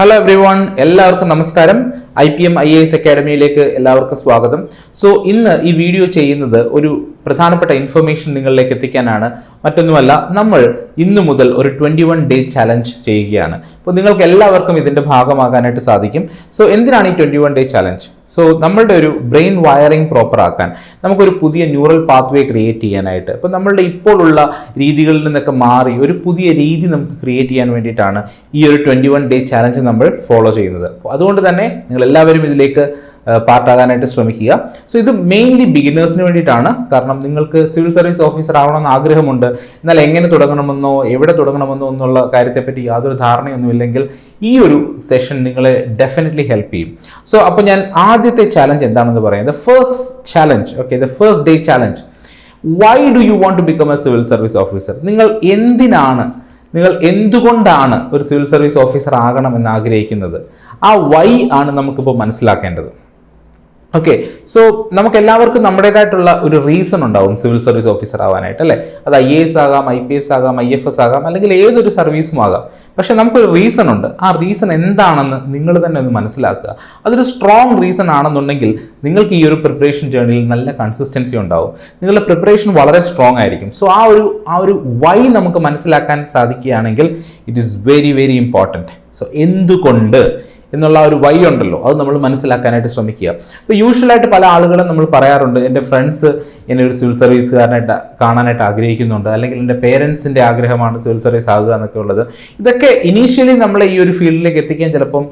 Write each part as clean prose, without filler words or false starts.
Hello every one, എല്ലാവർക്കും നമസ്കാരം. IPM IAS അക്കാഡമിയിലേക്ക് എല്ലാവർക്കും സ്വാഗതം. സോ ഇന്ന് ഈ വീഡിയോ ചെയ്യുന്നത് ഒരു പ്രധാനപ്പെട്ട ഇൻഫർമേഷൻ നിങ്ങളിലേക്ക് എത്തിക്കാനാണ്. മറ്റൊന്നുമല്ല, നമ്മൾ ഇന്നു മുതൽ ഒരു 21 ഡേ ചലഞ്ച് ചെയ്യുകയാണ്. അപ്പോൾ നിങ്ങൾക്ക് എല്ലാവർക്കും ഇതിൻ്റെ ഭാഗമാകാനായിട്ട് സാധിക്കും. സോ എന്തിനാണ് ഈ 21 ഡേ ചലഞ്ച്? സോ നമ്മളുടെ ഒരു ബ്രെയിൻ വയറിംഗ് പ്രോപ്പർ ആക്കാൻ, നമുക്കൊരു പുതിയ ന്യൂറൽ പാത്വേ ക്രിയേറ്റ് ചെയ്യാനായിട്ട്, ഇപ്പോൾ നമ്മളുടെ ഇപ്പോഴുള്ള രീതികളിൽ നിന്നൊക്കെ മാറി ഒരു പുതിയ രീതി നമുക്ക് ക്രിയേറ്റ് ചെയ്യാൻ വേണ്ടിയിട്ടാണ് ഈ ഒരു 21 ഡേ ചലഞ്ച് നമ്മൾ ഫോളോ ചെയ്യുന്നത്. അപ്പോൾ അതുകൊണ്ട് തന്നെ നിങ്ങൾ എല്ലാവരും ഇതിലേക്ക് പാർട്ടാകാനായിട്ട് ശ്രമിക്കുക. സോ ഇത് മെയിൻലി ബിഗിനേഴ്സിന് വേണ്ടിയിട്ടാണ്. കാരണം നിങ്ങൾക്ക് സിവിൽ സർവീസ് ഓഫീസർ ആവണമെന്ന് ആഗ്രഹമുണ്ട്, എന്നാൽ എങ്ങനെ തുടങ്ങണമെന്നോ എവിടെ തുടങ്ങണമെന്നോ എന്നുള്ള കാര്യത്തെപ്പറ്റി യാതൊരു ധാരണയൊന്നുമില്ലെങ്കിൽ ഈ ഒരു സെഷൻ നിങ്ങളെ ഡെഫിനറ്റ്ലി ഹെൽപ്പ് ചെയ്യും. സോ അപ്പോൾ ഞാൻ ആദ്യത്തെ ചാലഞ്ച് എന്താണെന്ന് പറയാം. The first challenge, okay, the first day challenge. Why do you want to become a civil service officer? നിങ്ങൾ എന്തുകൊണ്ടാണ് ഒരു സിവിൽ സർവീസ് ഓഫീസർ ആകണമെന്ന് ആഗ്രഹിക്കുന്നത്? ആ വൈ ആണ് നമുക്കിപ്പോൾ മനസ്സിലാക്കേണ്ടത്. ഓക്കെ, സോ നമുക്ക് എല്ലാവർക്കും നമ്മുടേതായിട്ടുള്ള ഒരു റീസൺ ഉണ്ടാവും സിവിൽ സർവീസ് ഓഫീസർ ആവാനായിട്ട്, അല്ലേ? അത് IAS ആകാം, IPS ആകാം, IFS ആകാം, അല്ലെങ്കിൽ ഏതൊരു സർവീസും ആകാം. പക്ഷെ നമുക്കൊരു റീസൺ ഉണ്ട്. ആ റീസൺ എന്താണെന്ന് നിങ്ങൾ തന്നെ ഒന്ന് മനസ്സിലാക്കുക. അതൊരു സ്ട്രോങ് റീസൺ ആണെന്നുണ്ടെങ്കിൽ നിങ്ങൾക്ക് ഈ ഒരു പ്രിപ്പറേഷൻ ജേർണിയിൽ നല്ല കൺസിസ്റ്റൻസി ഉണ്ടാവും. നിങ്ങളുടെ പ്രിപ്പറേഷൻ വളരെ സ്ട്രോങ് ആയിരിക്കും. സോ ആ ഒരു വൈ നമുക്ക് മനസ്സിലാക്കാൻ സാധിക്കുകയാണെങ്കിൽ it is very very important. So എന്തുകൊണ്ട് എന്നുള്ള ഒരു വൈ ഉണ്ടല്ലോ, അത് നമ്മൾ മനസ്സിലാക്കാനായിട്ട് ശ്രമിക്കുക. ഇപ്പോൾ യൂഷ്വലായിട്ട് പല ആളുകളും നമ്മൾ പറയാറുണ്ട്, എൻ്റെ ഫ്രണ്ട്സ് എന്നെ ഒരു സിവിൽ സർവീസുകാരനായിട്ട് കാണാനായിട്ട് ആഗ്രഹിക്കുന്നുണ്ട്, അല്ലെങ്കിൽ എൻ്റെ പേരൻസിൻ്റെ ആഗ്രഹമാണ് സിവിൽ സർവീസ് ആകുക എന്നൊക്കെ ഉള്ളത്. ഇതൊക്കെ ഇനീഷ്യലി നമ്മളെ ഈ ഒരു ഫീൽഡിലേക്ക് എത്തിക്കാൻ ചിലപ്പം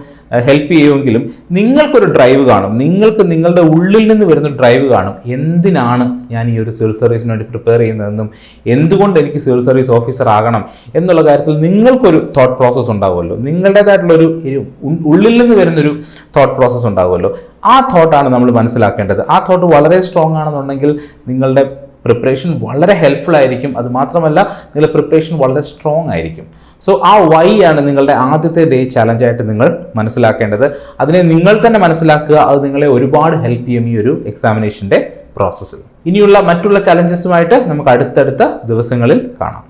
ഹെൽപ്പ് ചെയ്യുമെങ്കിലും നിങ്ങൾക്കൊരു ഡ്രൈവ് കാണും, നിങ്ങൾക്ക് നിങ്ങളുടെ ഉള്ളിൽ നിന്ന് വരുന്ന ഡ്രൈവ് കാണും. എന്തിനാണ് ഞാൻ ഈ ഒരു സിവിൽ സർവീസിന് വേണ്ടി പ്രിപ്പയർ ചെയ്യുന്നതെന്നും എന്തുകൊണ്ട് എനിക്ക് സിവിൽ സർവീസ് ഓഫീസർ ആകണം എന്നുള്ള കാര്യത്തിൽ നിങ്ങൾക്കൊരു തോട്ട് പ്രോസസ്സ് ഉണ്ടാവുമല്ലോ, നിങ്ങളുടേതായിട്ടുള്ള ഒരു ഉള്ളിൽ നിന്ന് വരുന്നൊരു തോട്ട് പ്രോസസ്സ് ഉണ്ടാവുമല്ലോ. ആ തോട്ടാണ് നമ്മൾ മനസ്സിലാക്കേണ്ടത്. ആ തോട്ട് വളരെ സ്ട്രോങ് ആണെന്നുണ്ടെങ്കിൽ നിങ്ങളുടെ പ്രിപ്പറേഷൻ വളരെ ഹെൽപ്ഫുൾ ആയിരിക്കും. അത് മാത്രമല്ല, നിങ്ങളുടെ പ്രിപ്പറേഷൻ വളരെ സ്ട്രോങ് ആയിരിക്കും. സോ ആ വൈ ആണ് നിങ്ങളുടെ ആദ്യത്തെ ഡേ ചലഞ്ചായിട്ട് നിങ്ങൾ മനസ്സിലാക്കേണ്ടത്. അതിനെ നിങ്ങൾ തന്നെ മനസ്സിലാക്കുക. അത് നിങ്ങളെ ഒരുപാട് ഹെൽപ്പ് ചെയ്യും ഈ ഒരു എക്സാമിനേഷൻ്റെ പ്രോസസ്സിൽ. ഇനിയുള്ള മറ്റുള്ള ചലഞ്ചസുമായിട്ട് നമുക്ക് അടുത്തടുത്ത ദിവസങ്ങളിൽ കാണാം.